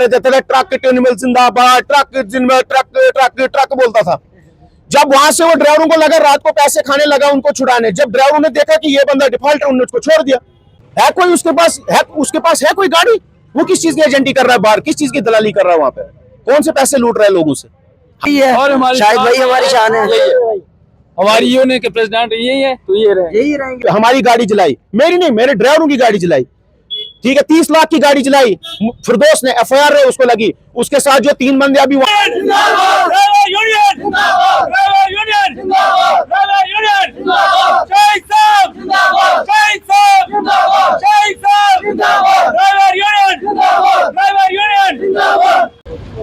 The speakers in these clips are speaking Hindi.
ट्रक एनिमल जिंदाबाद, ट्रक जिंदाबाद, ट्रक ट्रक ट्रक बोलता था। जब वहां से वो ड्राइवरों को लगा रात को पैसे खाने लगा उनको छुड़ाने, जब ड्राइवरों ने देखा कि ये बंदा डिफॉल्टर, उन्होंने उसको छोड़ दिया। है कोई उसके पास है कोई गाड़ी? वो किस चीज की एजेंटी कर रहा है बाहर, किस चीज की दलाली कर रहा है वहां पे? कौन से पैसे लूट रहे हैं लोगों से? और शायद भाई हमारी शान है, हमारी यूनियन के प्रेसिडेंट यही है, तो यही रहेंगे। हमारी गाड़ी जलाई, मेरी नहीं, मेरे ड्राइवरों की गाड़ी जलाई, ठीक है। 30 लाख की गाड़ी जलाई, फिरदौस ने FIR है उसको लगी, उसके साथ जो 3 बंदे अभी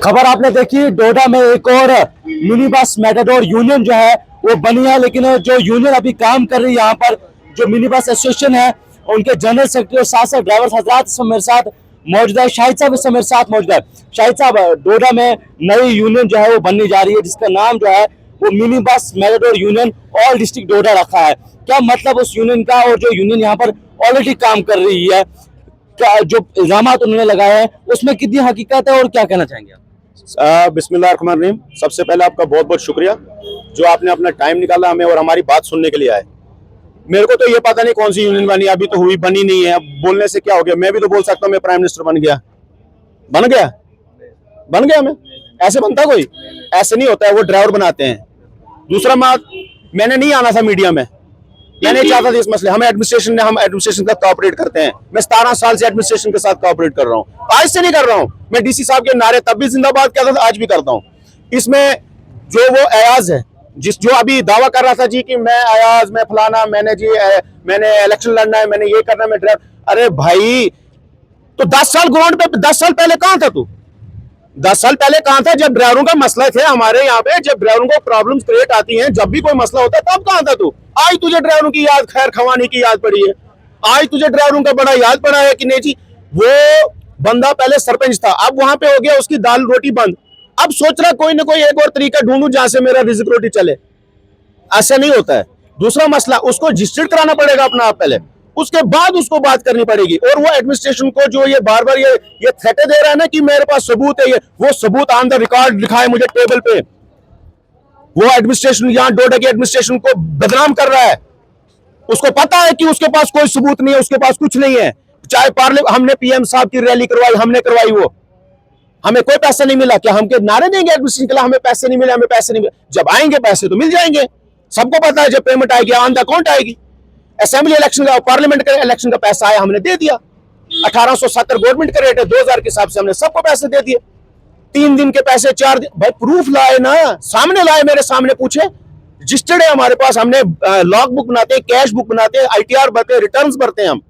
खबर आपने देखी, डोडा में एक और मिनी बस मेटाडोर यूनियन जो है वो बनी है, लेकिन जो यूनियन अभी काम कर रही है यहाँ पर, जो मिनी बस एसोसिएशन है, उनके जनरल सेक्रेटरी और साथ साथ ड्राइवर हजरात मेरे साथ मौजूद है। शाहिद साहब इस मेरे साथ मौजूद है। शाहिद साहब, डोडा में नई यूनियन जो है वो बनने जा रही है, जिसका नाम जो है वो mini bus matador union all district Doda रखा है। क्या मतलब उस यूनियन का, और जो यूनियन यहाँ पर ऑलरेडी काम कर रही है, क्या जो इल्जाम उन्होंने लगाए हैं उसमें कितनी हकीकत है और क्या कहना चाहेंगे आप? बिस्मिल्लाहिर्रहमानिर्रहीम। सबसे पहले आपका बहुत बहुत शुक्रिया जो आपने अपना टाइम निकाला हमें और हमारी बात सुनने के लिए आए। मेरे को तो ये पता नहीं कौन सी यूनियन बनी, अभी तो हुई, बनी नहीं है। अब बोलने से क्या हो गया? मैं भी तो बोल सकता हूँ मैं प्राइम मिनिस्टर बन गया, बन गया मैं। ऐसे बनता कोई? ऐसे नहीं होता है, वो ड्राइवर बनाते हैं। दूसरा बात, मैंने नहीं आना था मीडिया में, मैं नहीं चाहता था इस मसले। हम एडमिनिस्ट्रेशन के साथ कोऑपरेट करते हैं। मैं 17 साल से एडमिनिस्ट्रेशन के साथ कोऑपरेट कर रहा हूँ, आज से नहीं कर रहा हूँ। मैं DC साहब के नारे तब भी जिंदाबाद कहता था, आज भी करता हूँ। इसमें जो वो अयाज है, जो अभी दावा कर रहा था जी कि मैं अयाज, मैं फलाना, मैंने इलेक्शन लड़ना है, मैंने ये करना है, मैं ड्राइवर। अरे भाई, तो 10 साल ग्राउंड पे, 10 साल पहले कहाँ था तू? 10 साल पहले कहाँ था जब ड्राइवरों का मसला थे हमारे यहाँ पे? जब ड्राइवरों को प्रॉब्लम्स क्रिएट आती हैं, जब भी कोई मसला होता है, तब कहाँ था तू? आज तुझे ड्राइवरों की याद, खैर खवानी की याद पड़ी है? आज तुझे ड्राइवरों का बड़ा याद पड़ा है कि नहीं जी? वो बंदा पहले सरपंच था, अब वहां पे हो गया उसकी दाल रोटी बंद। अब सोच रहा कोई ना कोई एक और तरीका ढूंढूं जहां से मेरा रिज़्क रोटी चले। ऐसा नहीं होता है। दूसरा मसला, उसको रजिस्टर्ड कराना पड़ेगा अपना आप पहले, उसके बाद उसको बात करनी पड़ेगी। और वो एडमिनिस्ट्रेशन को जो ये बार बार ये थ्रेट दे रहा है ना कि मेरे पास सबूत है, ये वो सबूत ऑन द रिकॉर्ड लिखा है मुझे टेबल पे। वो एडमिनिस्ट्रेशन, यहाँ डोडा की एडमिनिस्ट्रेशन को बदनाम कर रहा है। उसको पता है कि उसके पास कोई सबूत नहीं है, उसके पास कुछ नहीं है। चाहे हमने PM साहब की रैली करवाई, हमने करवाई, वो हमें कोई पैसा नहीं मिला। क्या हम के नारे देंगे एडमिनिस्ट्रेशन के लिए हमें पैसे नहीं मिले, हमें पैसे नहीं मिले? जब आएंगे पैसे तो मिल जाएंगे, सबको पता है। जब पेमेंट आएगी ऑन द अकाउंट आएगी। असेंबली इलेक्शन का, पार्लियामेंट का इलेक्शन का पैसा आया, हमने दे दिया। 1870 गवर्नमेंट का रेट है, 2000 के हिसाब से हमने सबको पैसे दे दिए। 3 दिन के पैसे, 4 दिन। भाई प्रूफ लाए ना, सामने लाए, मेरे सामने पूछे। रजिस्टर्ड है हमारे पास, हमने लॉग बुक बनाते हैं, कैश बुक बनाते हैं, ITR भरते हैं, रिटर्न्स भरते हैं हम।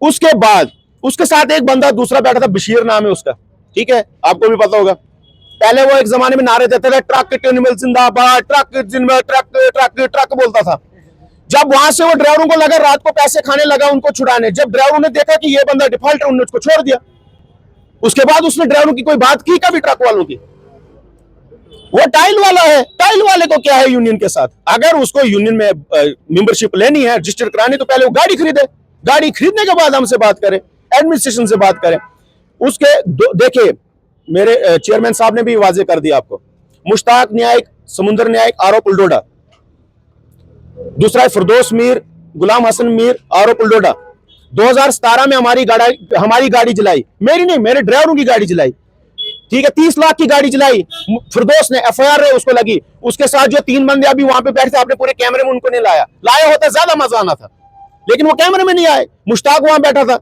उसके बाद उसके साथ एक बंदा दूसरा बैठा था, बशीर नाम है उसका, ठीक है, आपको भी पता होगा। पहले वो एक जमाने में नारे देते थे, ट्रक एनिमल जिंदाबाद, ट्रक जिंदाबाद, ट्रक ट्रक ट्रक बोलता था। जब वहां से वो ड्राइवरों को लगा रात को पैसे खाने लगा उनको छुड़ाने, जब ड्राइवरों ने देखा कि ये बंदा डिफॉल्टर, उन्होंने उसको छोड़ दिया। उसके बाद उसने ड्राइवरों की कोई बात की कभी ट्रक वालों की? वो टाइल वाला है, टाइल वाले को क्या है यूनियन के साथ? अगर उसको यूनियन में मेंबरशिप लेनी है, रजिस्टर करानी, तो पहले वो गाड़ी खरीदे। गाड़ी खरीदने के बाद हमसे बात करें, एडमिनिस्ट्रेशन से बात करें। उसके देखिए, मेरे चेयरमैन साहब ने भी वाजे कर दिया आपको। मुश्ताक न्यायिक, समुंदर न्यायिक, RO पुलडोडा। दूसरा है फिरदौस मीर, गुलाम हसन मीर, RO पुलडोडा। 2017 में हमारी गाड़ी जलाई, मेरी नहीं, मेरे ड्राइवरों की गाड़ी जलाई, ठीक है। 30 लाख की गाड़ी जलाई, फिरदौस ने FIR है उसको लगी, उसके साथ जो 3 बंदे अभी वहां पे बैठे, आपने पूरे कैमरे में उनको नहीं लाया होता ज्यादा मजा आना था, लेकिन वो कैमरे में नहीं आए। मुश्ताक वहां बैठा था,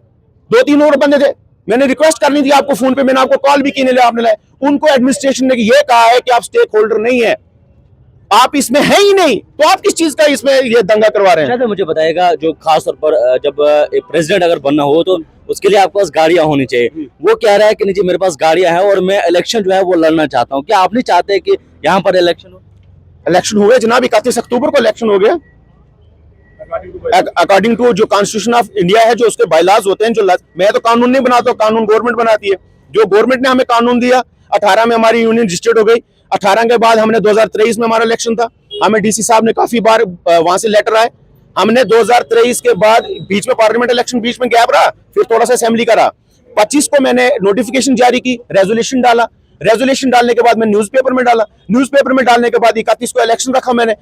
2-3 और बंदे थे। मैंने रिक्वेस्ट करनी थी आपको फोन पे, मैंने आपको कॉल भी की, नहीं आपने लाए। उनको एडमिनिस्ट्रेशन ने ये कहा है कि आप स्टेक होल्डर नहीं है, आप इसमें है ही नहीं, तो आप किस चीज का इसमें ये दंगा करवा रहे हैं? शायद मुझे बताएगा, जो खास तौर पर जब एक प्रेसिडेंट अगर बनना हो तो उसके लिए आपके पास गाड़ियां होनी चाहिए। वो कह रहा है कि नहीं जी, मेरे पास गाड़ियां हैं और मैं इलेक्शन जो है वो लड़ना चाहता हूं। क्या आप नहीं चाहते कि यहाँ पर इलेक्शन हो? इलेक्शन हो गया जनाब, 31 अक्टूबर को इलेक्शन हो गया। अकॉर्डिंग टू जो कॉन्स्टिट्यूशन ऑफ इंडिया है, जो उसके बायलॉज होते हैं, जो मैं तो कानून नहीं बनाता, कानून गवर्नमेंट बनाती है। जो गवर्नमेंट ने हमें कानून दिया, 18 में हमारी यूनियन रजिस्टर्ड हो गई। 18 के बाद हमने 2023 में हमारा इलेक्शन था, हमें DC साहब ने काफी बार वहां से लेटर आए। हमने 2023 के बाद बीच में पार्लियामेंट इलेक्शन, बीच में गैप रहा, फिर थोड़ा सा असेंबली का रहा। 25 को मैंने नोटिफिकेशन जारी की, रेजोल्यूशन डाला, रेजोल्यूशन डालने के बाद मैं न्यूज़पेपर में डाला, न्यूज़पेपर में डालने के बाद 31 को इलेक्शन रखा मैंने,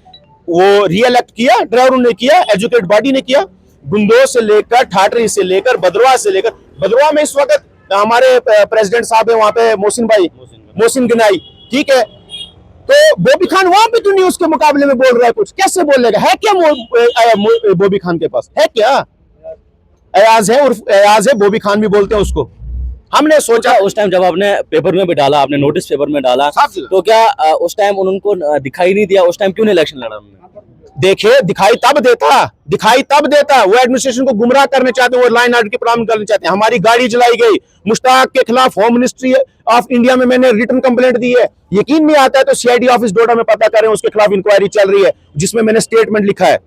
वो रीइलेक्ट किया, ड्राइवर ने किया, एजुकेट बॉडी ने किया, गुंदो से लेकर ठाटरी से लेकर भद्रवा से लेकर, भद्रवा में इस वक्त हमारे प्रेसिडेंट साहब है वहां पे मोहसिन गिनाई, ठीक है। तो बॉबी खान वहां पे क्यों नहीं उसके मुकाबले में बोल रहा है कुछ? कैसे बोलेगा? है क्या बॉबी खान के पास? है क्या? अयाज है, उर्फ अयाज है, बॉबी खान भी बोलते हैं उसको। हमने सोचा उस टाइम जब आपने पेपर में भी डाला, आपने नोटिस पेपर में डाला, तो क्या उस टाइम उनको दिखाई नहीं दिया? उस टाइम क्यों नहीं इलेक्शन लड़ा उन्होंने? देखिए, दिखाई तब देता वो एडमिनिस्ट्रेशन को गुमराह करने चाहते हैं, वो लाइन आर्डर की प्रॉब्लम करना चाहते हैं। हमारी गाड़ी जलाई गई, मुश्ताक के खिलाफ होम मिनिस्ट्री ऑफ इंडिया में मैंने रिटर्न कंप्लेंट दी है। यकीन नहीं आता है तो सीआईडी ऑफिस डोडा में पता करें, उसके खिलाफ इंक्वायरी चल रही है जिसमें मैंने स्टेटमेंट लिखा है।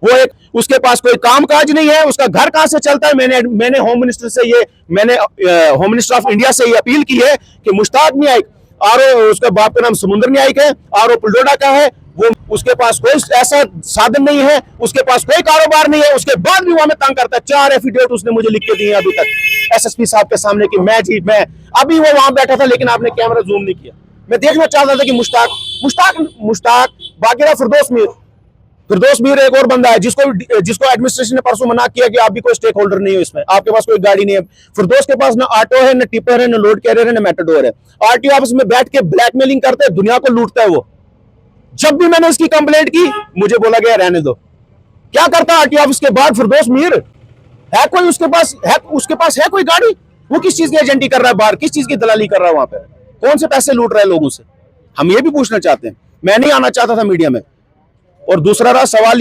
वो एक, उसके पास कोई काम काज नहीं है, उसका घर कहां से चलता है। मैंने होम मिनिस्टर से होम मिनिस्टर ऑफ इंडिया से ये अपील की है कि मुश्ताक न्यायिक और उसके बाप का नाम समुद्र न्यायिक है और वो पुलडोडा का है, वो उसके पास कोई ऐसा साधन नहीं है, उसके पास कोई कारोबार नहीं है, उसके बाद भी वो हमें तंग करता है। 4 एफिडेविट उसने मुझे लिख के दिए अभी तक एसएसपी साहब के सामने कि मैं अभी वो वहां बैठा था लेकिन आपने कैमरा जूम नहीं किया। मैं देखना चाहता था कि मुश्ताक बाकिरा फिरदौस मीर एक और बंदा है जिसको एडमिनिस्ट्रेशन ने परसों मना किया कि आप भी कोई स्टेक होल्डर नहीं हो इसमें, आपके पास कोई गाड़ी नहीं है। फिरदौस के पास ना ऑटो है, ना टिपर है, ना लोड कैरियर है, ना मेटाडोर है। आरटीओ ऑफिस में बैठ के ब्लैकमेलिंग करते हैं, दुनिया को लूटता है वो। जब भी मैंने इसकी कंप्लेंट की मुझे बोला गया रहने दो। क्या करता आरटीओ ऑफिस के बाद फिरदौस मीर? है कोई उसके पास है कोई गाड़ी? वो किस चीज की एजेंटी कर रहा है बाहर, किस चीज की दलाली कर रहा है वहां पे, कौन से पैसे लूट रहा है लोगों से? हम ये भी पूछना चाहते हैं। मैं नहीं आना चाहता था मीडिया में। और दूसरा रहा सवाल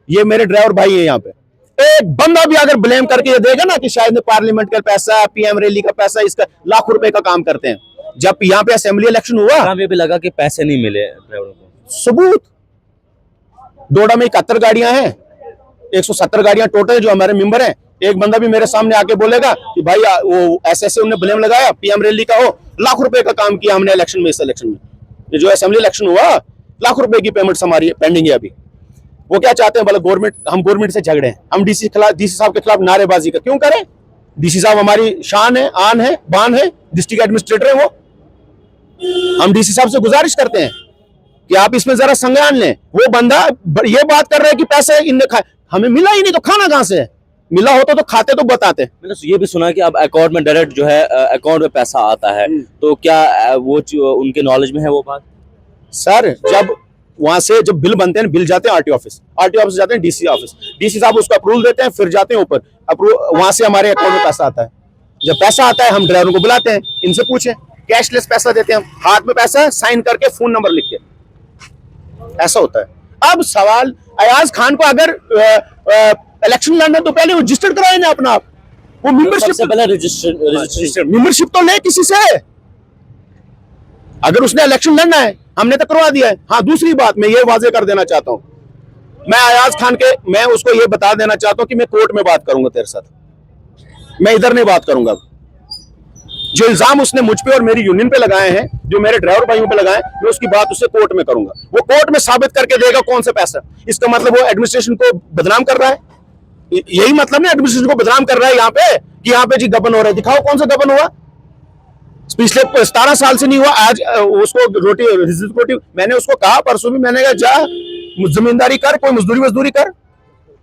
ये मेरे ड्राइवर भाई है यहाँ पे, एक बंदा भी अगर ब्लेम करके ये देगा ना कि शायद पार्लियामेंट का पैसा, पीएम रैली का पैसा, इसका लाखों रुपए का काम करते हैं। जब यहाँ पे असेंबली इलेक्शन हुआ, हमें भी लगा कि पैसे नहीं मिले ड्राइवरों को। सबूत, डोडा में 71 गाड़ियां हैं, 170 गाड़ियां टोटल जो हमारे मेंबर हैं। एक बंदा भी मेरे सामने आके बोलेगा कि भाई वो ऐसे उन्हें ब्लेम लगाया, पीएम रैली का हो, लाखों रुपए का काम किया हमने इलेक्शन में। इस इलेक्शन में ये जो असेंबली इलेक्शन हुआ, लाखों रुपए की पेमेंट हमारी पेंडिंग है अभी। वो क्या चाहते हैं? बोले हम गवर्नमेंट से झगड़े हैं, हम डीसी साहब के खिलाफ नारेबाजी का क्यों करें? डीसी साहब हमारी शान है, आन है, बान है, डिस्ट्रिक्ट एडमिनिस्ट्रेटर है वो। हम डीसी साहब से गुजारिश करते हैं कि आप इसमें जरा संज्ञान लें। वो बंदा ये बात कर रहा है कि पैसे इनने खाए, हमें मिला ही नहीं तो खाना कहां से है? मिला होता तो खाते तो बताते। मैंने ये भी सुना कि अब अकाउंट में डायरेक्ट जो है अकाउंट में पैसा आता है, तो क्या वो उनके नॉलेज में है वो बात? सर, जब वहां से जब बिल बनते हैं, बिल जाते हैं आरटीओ ऑफिस जाते हैं डीसी ऑफिस, डीसी साहब उसको अप्रूवल देते हैं, फिर जाते हैं ऊपर वहां से हमारे अकाउंट में पैसा आता है। जब पैसा आता है हम ड्राइवरों को बुलाते हैं, इनसे पूछें, कैशलेस पैसा देते हैं हम, हाथ में पैसा साइन करके फोन नंबर लिख के, ऐसा होता है। अब सवाल, अयाज खान को अगर इलेक्शन लड़ना तो पहले रजिस्टर कराए ना अपना आप, वो मेंबरशिप तो ले किसी से। अगर उसने इलेक्शन लड़ना है, हमने तो करवा दिया है। हाँ, दूसरी बात मैं ये वाजे कर देना चाहता हूं, मैं उसको ये बता देना चाहता हूं कि मैं कोर्ट में बात करूंगा तेरे साथ, मैं इधर नहीं बात करूंगा। जो इल्जाम उसने मुझ पे और मेरी यूनियन पे लगाए हैं, जो मेरे ड्राइवर भाइयों पे लगाए, मैं उसकी बात उससे कोर्ट में करूंगा। वो कोर्ट में साबित करके देगा कौन सा पैसा। इसका मतलब वो एडमिनिस्ट्रेशन को बदनाम कर रहा है, यही मतलब ना, एडमिनिस्ट्रेशन को बदनाम कर रहा है यहाँ पे कि यहाँ पे जी गबन हो रहा है। दिखाओ कौन सा गबन हुआ, पिछले 17 साल से नहीं हुआ। आज उसको रोटी मैंने उसको कहा परसों भी, मैंने कहा जा जमींदारी कर, कोई मजदूरी कर।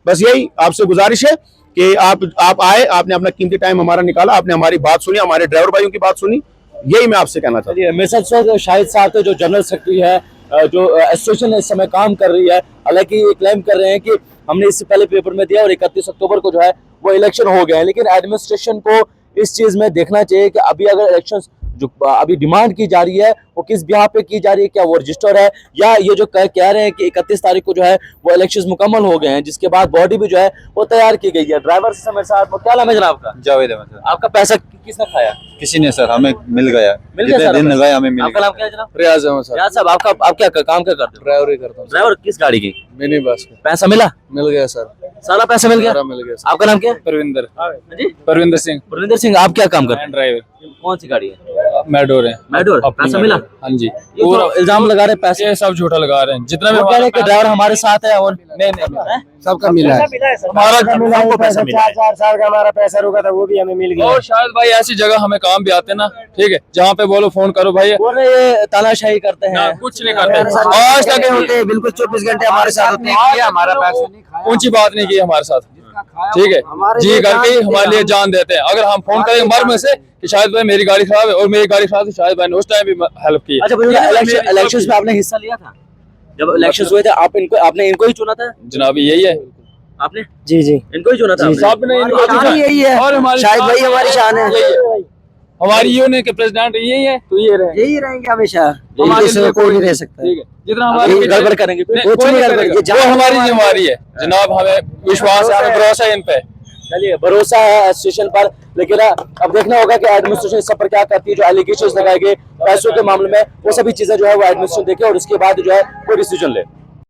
बस यही आपसे गुजारिश है कि आप आए, आपने अपना कीमती टाइम हमारा निकाला, आपने हमारी बात सुनी, हमारे ड्राइवर भाइयों की बात सुनी, यही मैं आपसे कहना चाहता हूँ। मेरे साथ शाहिद साहब थे जो जनरल सेक्रेटरी है, जो एसोसिएशन इस समय काम कर रही है। हालांकि ये क्लेम कर रहे हैं कि हमने इससे पहले पेपर में दिया और 31 अक्टूबर को जो है वो इलेक्शन हो गए हैं, लेकिन एडमिनिस्ट्रेशन को इस चीज में देखना चाहिए कि अभी अगर इलेक्शन जो अभी डिमांड की जा रही है वो किस बिहार पे की जा रही है, क्या वो रजिस्टर है, या ये जो कह रहे हैं कि 31 तारीख को जो है वो इलेक्शंस मुकम्मल हो गए हैं, जिसके बाद बॉडी भी जो है वो तैयार की गई है। ड्राइवर से मेरे साथ, क्या नाम है जनाब आपका? जावेद अहमद सर। आपका पैसा किसने खाया? किसी ने सर, हमें मिल गया दिन गया, हमें मिल आपका गया। नाम क्या है जनाब? रियाज अहमद सर। रियाज साहब, आप क्या काम क्या करते हो? ड्राइवर ही करता हूँ। ड्राइवर किस गाड़ी की? मिनी बस का। पैसा मिला? मिल गया सर, सारा पैसा मिल गया? सारा मिल गया सर। आपका नाम क्या है? परविंदर जी, परविंदर सिंह। परविंदर सिंह। आप क्या काम करते हैं? ड्राइवर। कौन सी गाड़ी है? मैडोर है। मैडोर। अपनी पैसा मिला? हाँ जी ये तो इल्जाम लगा रहे पैसे, ये सब झूठा लगा रहे हैं। जितना भी वो कह रहे हैं कि ड्राइवर हमारे साथ है और नहीं सबका मिला है हमारा हमको पैसा मिला है। 4 साल का हमारा पैसा रुका था वो भी हमें मिल गया और शायद भाई ऐसी जगह हमें काम भी आते ना, ठीक है, जहाँ पे बोलो फोन करो भाई, बोल रहे ये तानाशाही करते ना हैं। कुछ नहीं करते आज तक होते हैं, बिल्कुल 24 घंटे हमारे साथ होते हैं हमारा पैसा नहीं खाया ऊंची बात नहीं की हमारे साथ, ठीक है, हमारे जी लिए करके जान हमारे लिए जान देते हैं। अगर हम फोन करेंगे मर्म में से कि शायद भाई मेरी गाड़ी खराब है और मेरी गाड़ी खराब थी, शायद भाई ने उस टाइम भी हेल्प की। अच्छा इलेक्शन में आपने हिस्सा लिया था? जब इलेक्शन हुए थे आपने इनको ही चुना था? जनाब यही है, आपने जी जी इनको ही चुना था आपने? सब ने इनको शान ही यही है और हमारी शायद भाई हमारी शान है हमारी यूनियन के प्रेसिडेंट यही है, तो ये रहे यही रहेंगे हमेशा हमारे इनके लिए सिवा कोई नहीं रह सकता ठीक है, जितना हमारे ये गड़बड़ करेंगे फिर? नहीं, कुछ कोई नहीं नहीं गड़बड़, करेगा। ये जान वो हमारी हमारी जिम्मेवारी है जनाब, हमें विश्वास है, हमें भरोसा है इन पे। चलिए भरोसा है एसोसिएशन पर, लेकिन अब देखना होगा कि एडमिनिस्ट्रेशन इस सब पर क्या करती है। जो एलिगेशंस लगाए गए पैसों के मामले में, वो सभी चीजें जो है वो एडमिनिस्ट्रेशन देखे और उसके बाद जो है कोई डिसीजन ले।